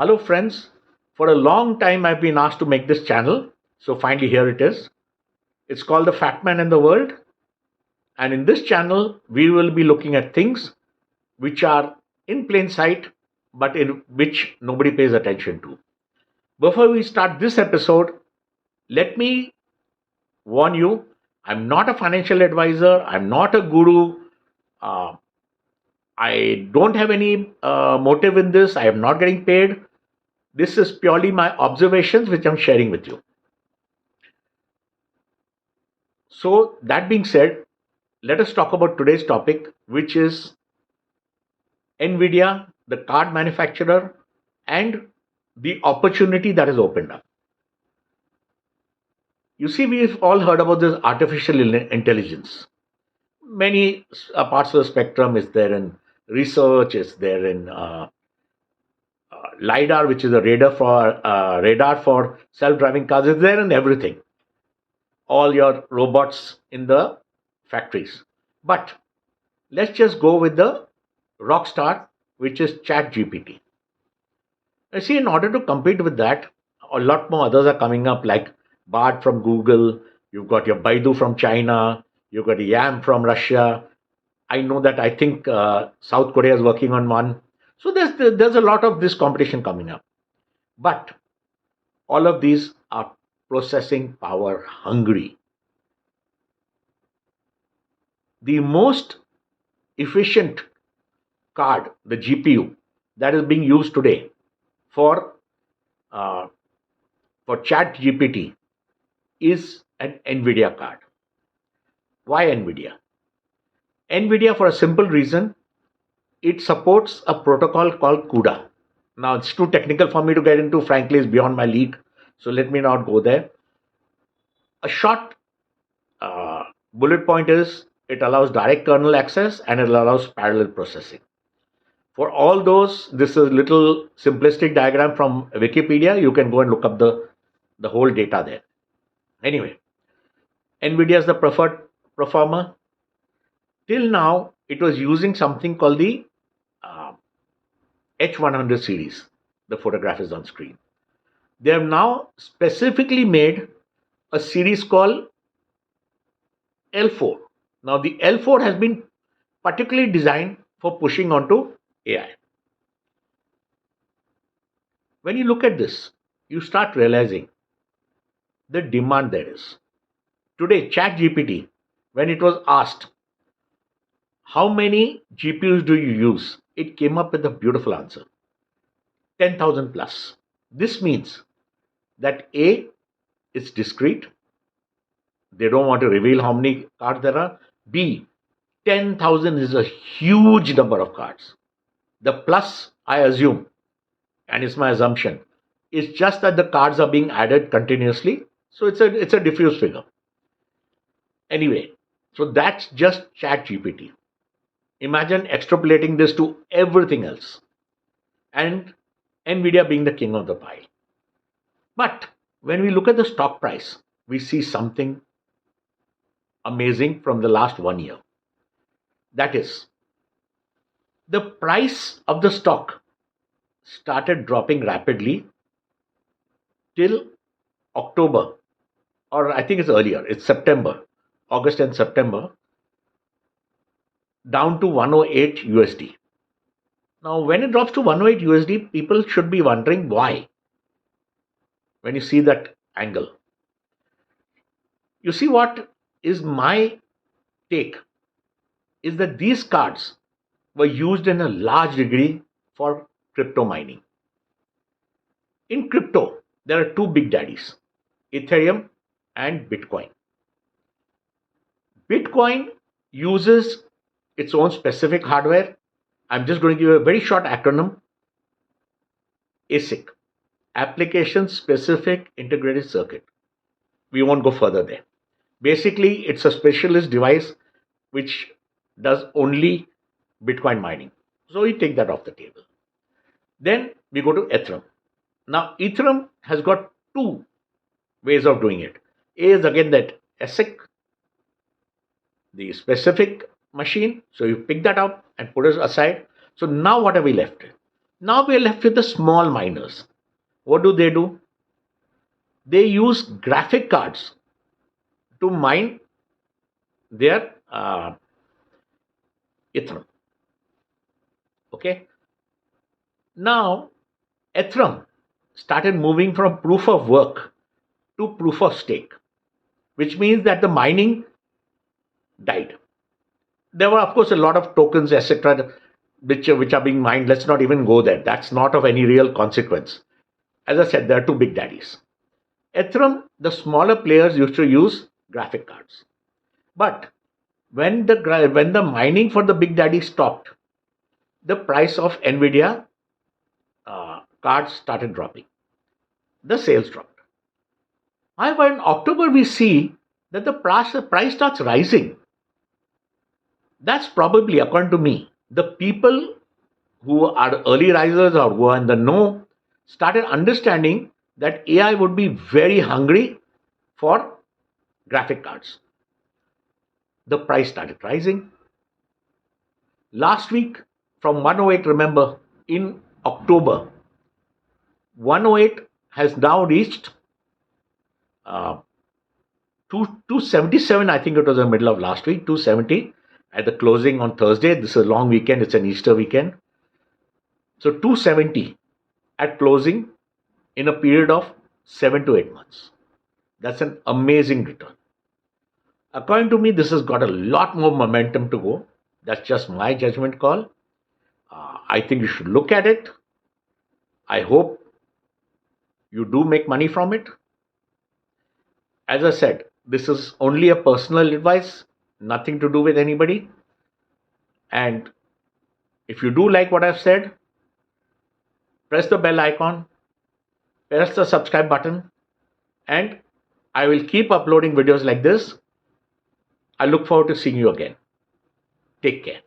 Hello, friends. For a long time, I've been asked to make this channel. So finally, here it is. It's called The Fat Man in the World. And in this channel, we will be looking at things which are in plain sight, but in which nobody pays attention to. Before we start this episode, let me warn you, I'm not a financial advisor, I'm not a guru. Uh, I don't have any motive in this. I am not getting paid. This is purely my observations which I'm sharing with you. So, that being said, let us talk about today's topic, which is NVIDIA, the card manufacturer, and the opportunity that is opened up. You see, we've all heard about this artificial intelligence. Many parts of the spectrum is there in research, is there in LiDAR, which is a radar for self-driving cars, is there in everything. All your robots in the factories. But let's just go with the rock star, which is ChatGPT. I see in order to compete with that, a lot more others are coming up, like Bard from Google, you've got your Baidu from China, you've got Yam from Russia. I know that I think South Korea is working on one. So there's a lot of this competition coming up. But all of these are processing power hungry. The most efficient card, the GPU, that is being used today for uh, Chat GPT is an NVIDIA card. Why NVIDIA? NVIDIA, for a simple reason, it supports a protocol called CUDA. Now, it's too technical for me to get into, frankly, it's beyond my league. So let me not go there. A short bullet point is it allows direct kernel access and it allows parallel processing. For all those, this is a little simplistic diagram from Wikipedia. You can go and look up the whole data there. Anyway, NVIDIA is the preferred performer. Till now, it was using something called the uh, H100 series. The photograph is on screen. They have now specifically made a series called L4. Now, the L4 has been particularly designed for pushing onto AI. When you look at this, you start realizing the demand there is. Today, ChatGPT, when it was asked, how many GPUs do you use? It came up with a beautiful answer, 10,000 plus. This means that A, it's discrete. They don't want to reveal how many cards there are. B, 10,000 is a huge number of cards. The plus, I assume, and it's my assumption, is just that the cards are being added continuously. So it's a diffuse figure. Anyway, so that's just ChatGPT. Imagine extrapolating this to everything else, and Nvidia being the king of the pile. But when we look at the stock price, we see something amazing from the last 1 year. That is, the price of the stock started dropping rapidly till October, or I think it's earlier, it's September, August and September, down to 108 USD. Now, when it drops to 108 USD, people should be wondering why. When you see that angle, you see what is my take is that these cards were used in a large degree for crypto mining. In crypto, there are two big daddies, Ethereum and Bitcoin. Bitcoin uses its own specific hardware. I'm just going to give you a very short acronym, ASIC, Application Specific Integrated Circuit. We won't go further there. Basically, it's a specialist device which does only Bitcoin mining. So we take that off the table. Then we go to Ethereum. Now, Ethereum has got two ways of doing it. A is again that ASIC, the specific machine. So you pick that up and put it aside. So now what are we left with? Now we are left with the small miners. What do? They use graphic cards to mine their Ethereum. Okay. Now, Ethereum started moving from proof of work to proof of stake, which means that the mining died. There were, of course, a lot of tokens, etc., which are being mined. Let's not even go there. That's not of any real consequence. As I said, there are two big daddies. Ethereum, the smaller players used to use graphic cards. But when the mining for the big daddy stopped, the price of NVIDIA cards started dropping. The sales dropped. However, in October, we see that the price starts rising. That's probably, according to me, the people who are early risers or who are in the know started understanding that AI would be very hungry for graphic cards. The price started rising. Last week, from 108, remember, in October, 108 has now reached 277. I think it was in the middle of last week, 270 at the closing on Thursday. This is a long weekend, it's an Easter weekend. So 270 at closing in a period of 7 to 8 months. That's an amazing return. According to me, this has got a lot more momentum to go. That's just my judgment call. I think you should look at it. I hope you do make money from it. As I said, this is only a personal advice, nothing to do with anybody. And if you do like what I've said, press the bell icon, press the subscribe button, and I will keep uploading videos like this. I look forward to seeing you again. Take care.